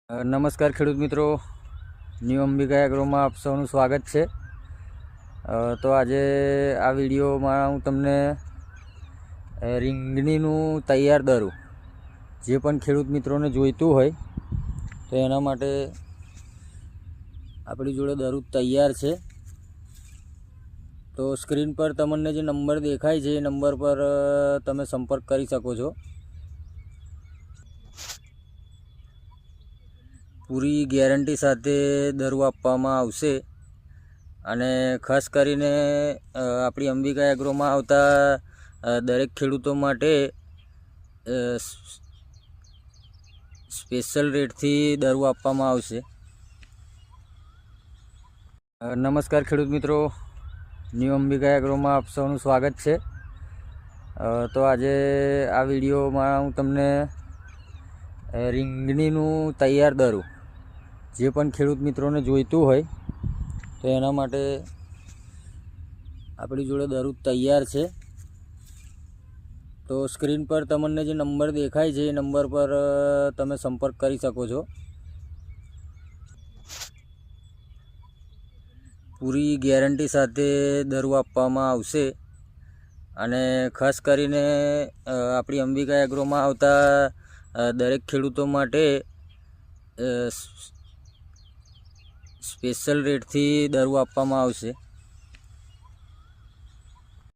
નમસ્કાર ખેડૂત મિત્રો, ન્યૂ અંબિકા એગ્રોમાં આપ સૌનું સ્વાગત છે। તો આજે આ વિડીયોમાં હું તમને રીંગણીનું તૈયાર દરું જે પણ ખેડૂત મિત્રોને જોઈતું હોય તો એના માટે આપણી જોડે દરું તૈયાર છે। તો સ્ક્રીન પર તમને જે નંબર દેખાય છે એ નંબર પર તમે સંપર્ક કરી શકો છો। પૂરી ગેરંટી સાથે દરું આપવામાં આવશે અને ખાસ કરીને આપણી અંબિકા એગ્રોમાં આવતા દરેક ખેડૂતો માટે સ્પેશિયલ રેટથી દરું આપવામાં આવશે। નમસ્કાર ખેડૂત મિત્રો, ન્યૂ અંબિકા એગ્રોમાં આપ સૌનું સ્વાગત છે। તો આજે આ વિડીયોમાં હું તમને રીંગણીનું તૈયાર દરું જે પણ ખેડૂત મિત્રોને જોઈતું હોય તો એના માટે આપણી જોડે દરું તૈયાર છે। તો સ્ક્રીન પર તમને જે નંબર દેખાય છે એ નંબર પર તમે સંપર્ક કરી શકો છો। પૂરી ગેરંટી સાથે દરું આપવામાં આવશે અને ખાસ કરીને આપણી અંબિકા એગ્રોમાં આવતા દરેક ખેડૂતો માટે સ્પેશિયલ રેટથી દરું આપવામાં આવશે।